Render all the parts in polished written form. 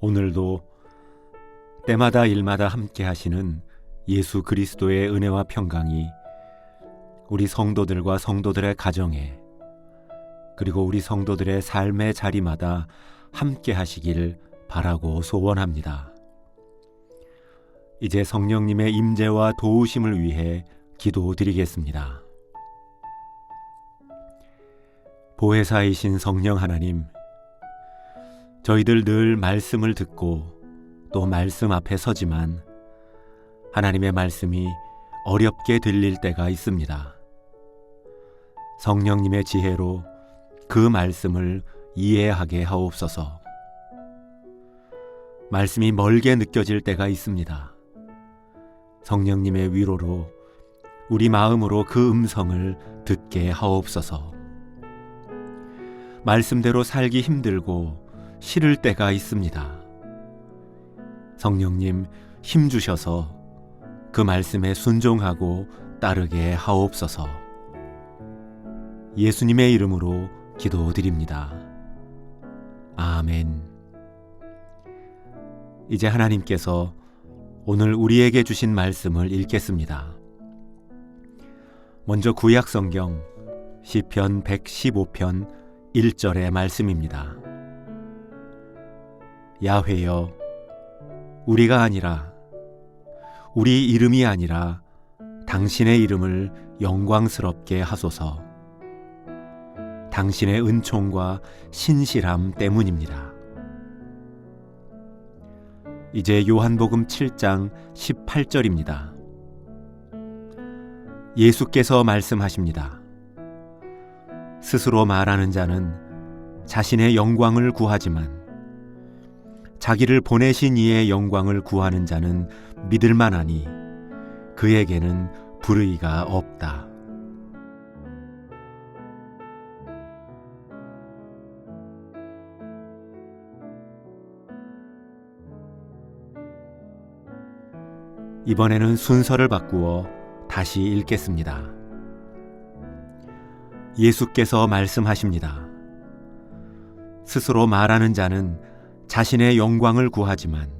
오늘도 때마다 일마다 함께 하시는 예수 그리스도의 은혜와 평강이 우리 성도들과 성도들의 가정에, 그리고 우리 성도들의 삶의 자리마다 함께 하시길 바라고 소원합니다. 이제 성령님의 임재와 도우심을 위해 기도드리겠습니다. 보혜사이신 성령 하나님, 저희들 늘 말씀을 듣고 또 말씀 앞에 서지만 하나님의 말씀이 어렵게 들릴 때가 있습니다. 성령님의 지혜로 그 말씀을 이해하게 하옵소서. 말씀이 멀게 느껴질 때가 있습니다. 성령님의 위로로 우리 마음으로 그 음성을 듣게 하옵소서. 말씀대로 살기 힘들고 싫을 때가 있습니다. 성령님 힘 주셔서 그 말씀에 순종하고 따르게 하옵소서. 예수님의 이름으로 기도드립니다. 아멘. 이제 하나님께서 오늘 우리에게 주신 말씀을 읽겠습니다. 먼저 구약 성경 시편 115편 1절의 말씀입니다. 야훼여, 우리가 아니라, 우리 이름이 아니라 당신의 이름을 영광스럽게 하소서. 당신의 은총과 신실함 때문입니다. 이제 요한복음 7장 18절입니다. 예수께서 말씀하십니다. 스스로 말하는 자는 자신의 영광을 구하지만 자기를 보내신 이의 영광을 구하는 자는 믿을 만하니 그에게는 불의가 없다. 이번에는 순서를 바꾸어 다시 읽겠습니다. 예수께서 말씀하십니다. 스스로 말하는 자는 자신의 영광을 구하지만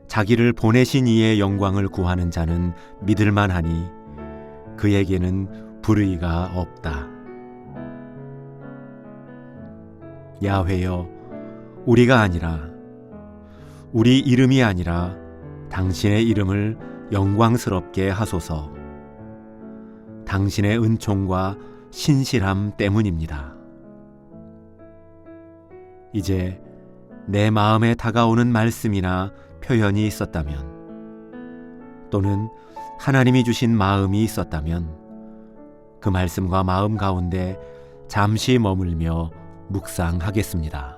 자기를 보내신 이의 영광을 구하는 자는 믿을 만하니 그에게는 불의가 없다. 야훼여, 우리가 아니라, 우리 이름이 아니라 당신의 이름을 영광스럽게 하소서. 당신의 은총과 신실함 때문입니다. 이제 내 마음에 다가오는 말씀이나 표현이 있었다면, 또는 하나님이 주신 마음이 있었다면 그 말씀과 마음 가운데 잠시 머물며 묵상하겠습니다.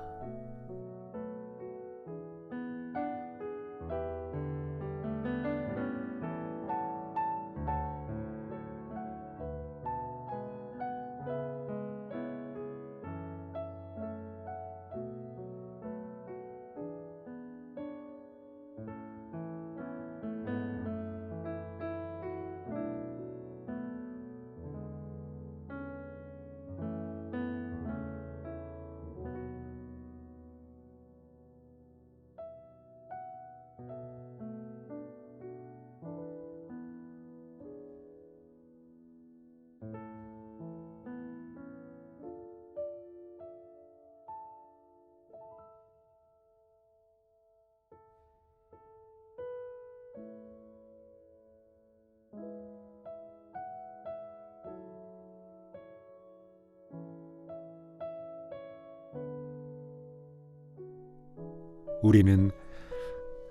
우리는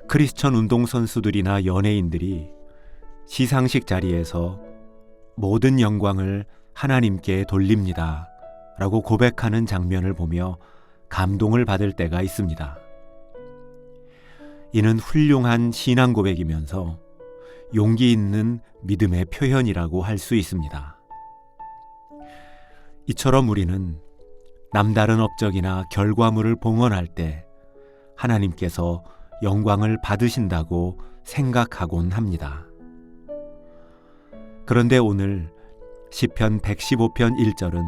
크리스천 운동선수들이나 연예인들이 시상식 자리에서 모든 영광을 하나님께 돌립니다 라고 고백하는 장면을 보며 감동을 받을 때가 있습니다. 이는 훌륭한 신앙 고백이면서 용기 있는 믿음의 표현이라고 할 수 있습니다. 이처럼 우리는 남다른 업적이나 결과물을 봉헌할 때 하나님께서 영광을 받으신다고 생각하곤 합니다. 그런데 오늘 시편 115편 1절은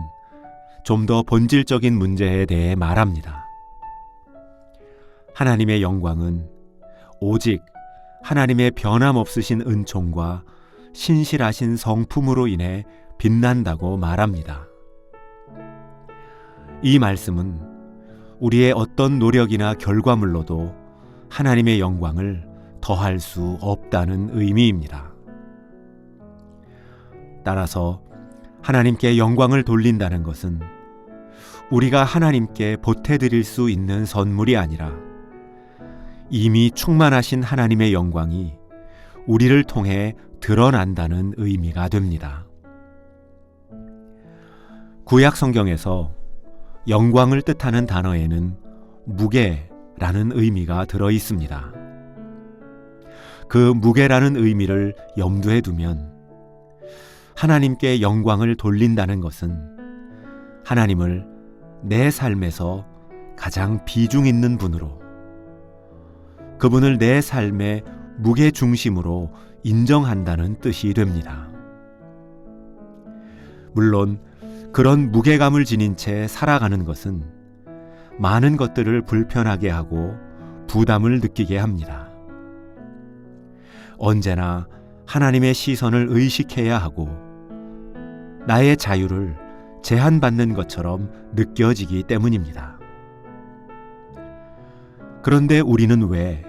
좀 더 본질적인 문제에 대해 말합니다. 하나님의 영광은 오직 하나님의 변함없으신 은총과 신실하신 성품으로 인해 빛난다고 말합니다. 이 말씀은 우리의 어떤 노력이나 결과물로도 하나님의 영광을 더할 수 없다는 의미입니다. 따라서 하나님께 영광을 돌린다는 것은 우리가 하나님께 보태드릴 수 있는 선물이 아니라 이미 충만하신 하나님의 영광이 우리를 통해 드러난다는 의미가 됩니다. 구약 성경에서 영광을 뜻하는 단어에는 무게라는 의미가 들어 있습니다. 그 무게라는 의미를 염두에 두면 하나님께 영광을 돌린다는 것은 하나님을 내 삶에서 가장 비중 있는 분으로, 그분을 내 삶의 무게 중심으로 인정한다는 뜻이 됩니다. 물론 그런 무게감을 지닌 채 살아가는 것은 많은 것들을 불편하게 하고 부담을 느끼게 합니다. 언제나 하나님의 시선을 의식해야 하고 나의 자유를 제한받는 것처럼 느껴지기 때문입니다. 그런데 우리는 왜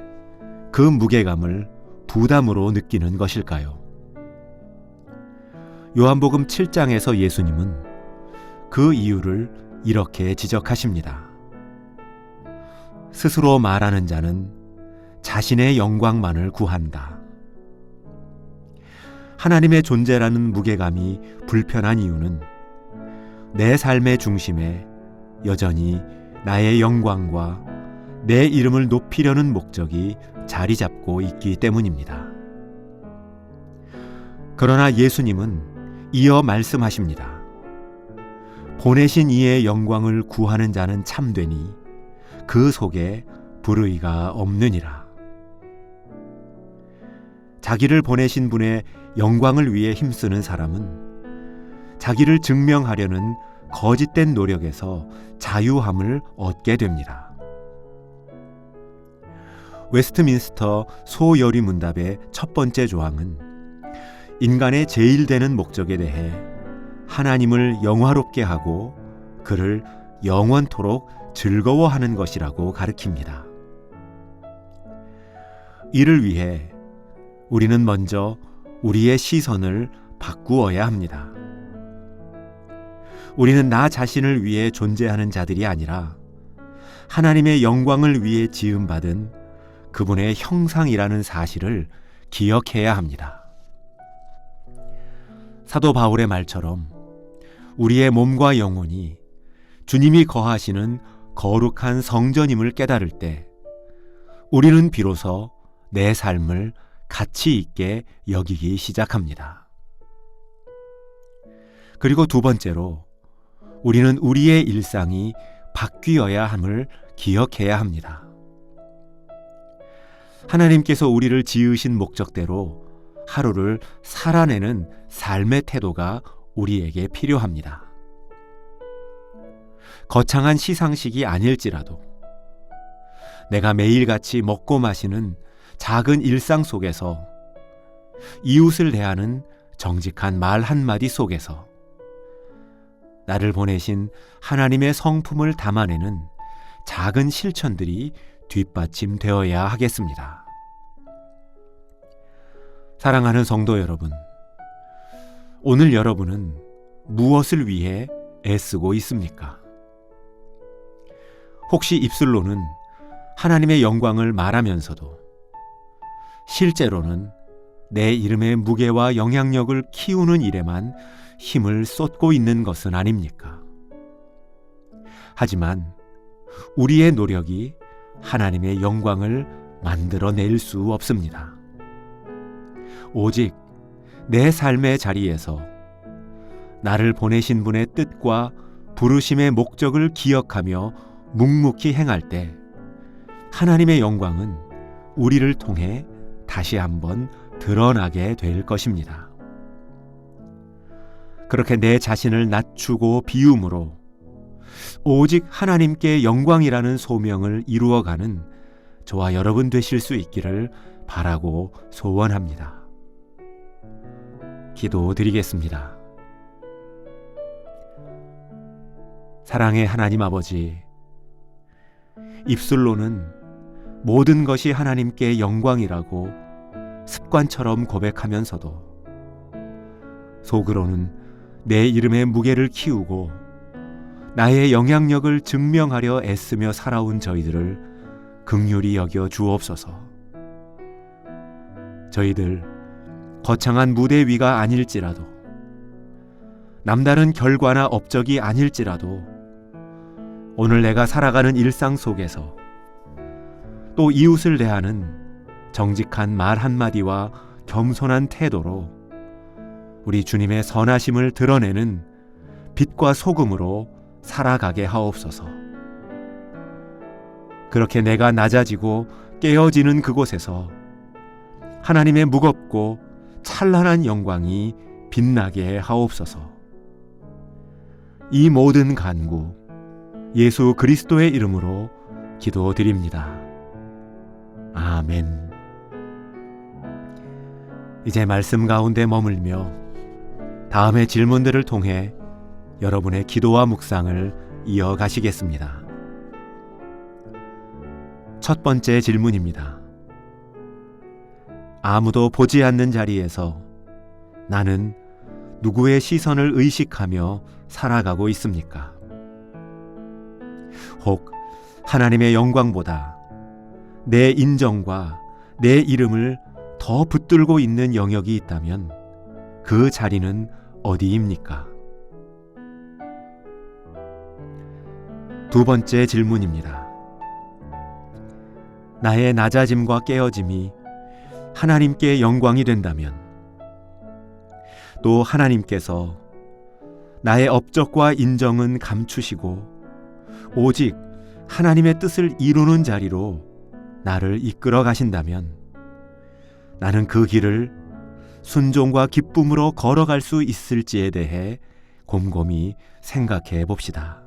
그 무게감을 부담으로 느끼는 것일까요? 요한복음 7장에서 예수님은 그 이유를 이렇게 지적하십니다. 스스로 말하는 자는 자신의 영광만을 구한다. 하나님의 존재라는 무게감이 불편한 이유는 내 삶의 중심에 여전히 나의 영광과 내 이름을 높이려는 목적이 자리 잡고 있기 때문입니다. 그러나 예수님은 이어 말씀하십니다. 보내신 이의 영광을 구하는 자는 참되니 그 속에 불의가 없느니라. 자기를 보내신 분의 영광을 위해 힘쓰는 사람은 자기를 증명하려는 거짓된 노력에서 자유함을 얻게 됩니다. 웨스트민스터 소열의 문답의 첫 번째 조항은 인간의 제일 되는 목적에 대해 하나님을 영화롭게 하고 그를 영원토록 즐거워하는 것이라고 가르칩니다. 이를 위해 우리는 먼저 우리의 시선을 바꾸어야 합니다. 우리는 나 자신을 위해 존재하는 자들이 아니라 하나님의 영광을 위해 지음받은 그분의 형상이라는 사실을 기억해야 합니다. 사도 바울의 말처럼 우리의 몸과 영혼이 주님이 거하시는 거룩한 성전임을 깨달을 때 우리는 비로소 내 삶을 가치 있게 여기기 시작합니다. 그리고 두 번째로 우리는 우리의 일상이 바뀌어야 함을 기억해야 합니다. 하나님께서 우리를 지으신 목적대로 하루를 살아내는 삶의 태도가 우리에게 필요합니다. 거창한 시상식이 아닐지라도 내가 매일같이 먹고 마시는 작은 일상 속에서 이웃을 대하는 정직한 말 한마디 속에서 나를 보내신 하나님의 성품을 담아내는 작은 실천들이 뒷받침되어야 하겠습니다. 사랑하는 성도 여러분, 오늘 여러분은 무엇을 위해 애쓰고 있습니까? 혹시 입술로는 하나님의 영광을 말하면서도 실제로는 내 이름의 무게와 영향력을 키우는 일에만 힘을 쏟고 있는 것은 아닙니까? 하지만 우리의 노력이 하나님의 영광을 만들어낼 수 없습니다. 오직 내 삶의 자리에서 나를 보내신 분의 뜻과 부르심의 목적을 기억하며 묵묵히 행할 때 하나님의 영광은 우리를 통해 다시 한번 드러나게 될 것입니다. 그렇게 내 자신을 낮추고 비움으로 오직 하나님께 영광이라는 소명을 이루어가는 저와 여러분 되실 수 있기를 바라고 소원합니다. 기도드리겠습니다. 사랑의 하나님 아버지, 입술로는 모든 것이 하나님께 영광이라고 습관처럼 고백하면서도 속으로는 내 이름의 무게를 키우고 나의 영향력을 증명하려 애쓰며 살아온 저희들을 긍휼히 여겨 주옵소서. 저희들 거창한 무대 위가 아닐지라도, 남다른 결과나 업적이 아닐지라도 오늘 내가 살아가는 일상 속에서 또 이웃을 대하는 정직한 말 한마디와 겸손한 태도로 우리 주님의 선하심을 드러내는 빛과 소금으로 살아가게 하옵소서. 그렇게 내가 낮아지고 깨어지는 그곳에서 하나님의 무겁고 찬란한 영광이 빛나게 하옵소서. 이 모든 간구 예수 그리스도의 이름으로 기도드립니다. 아멘. 이제 말씀 가운데 머물며 다음의 질문들을 통해 여러분의 기도와 묵상을 이어가시겠습니다. 첫 번째 질문입니다. 아무도 보지 않는 자리에서 나는 누구의 시선을 의식하며 살아가고 있습니까? 혹 하나님의 영광보다 내 인정과 내 이름을 더 붙들고 있는 영역이 있다면 그 자리는 어디입니까? 두 번째 질문입니다. 나의 낮아짐과 깨어짐이 하나님께 영광이 된다면, 또 하나님께서 나의 업적과 인정은 감추시고 오직 하나님의 뜻을 이루는 자리로 나를 이끌어 가신다면 나는 그 길을 순종과 기쁨으로 걸어갈 수 있을지에 대해 곰곰이 생각해 봅시다.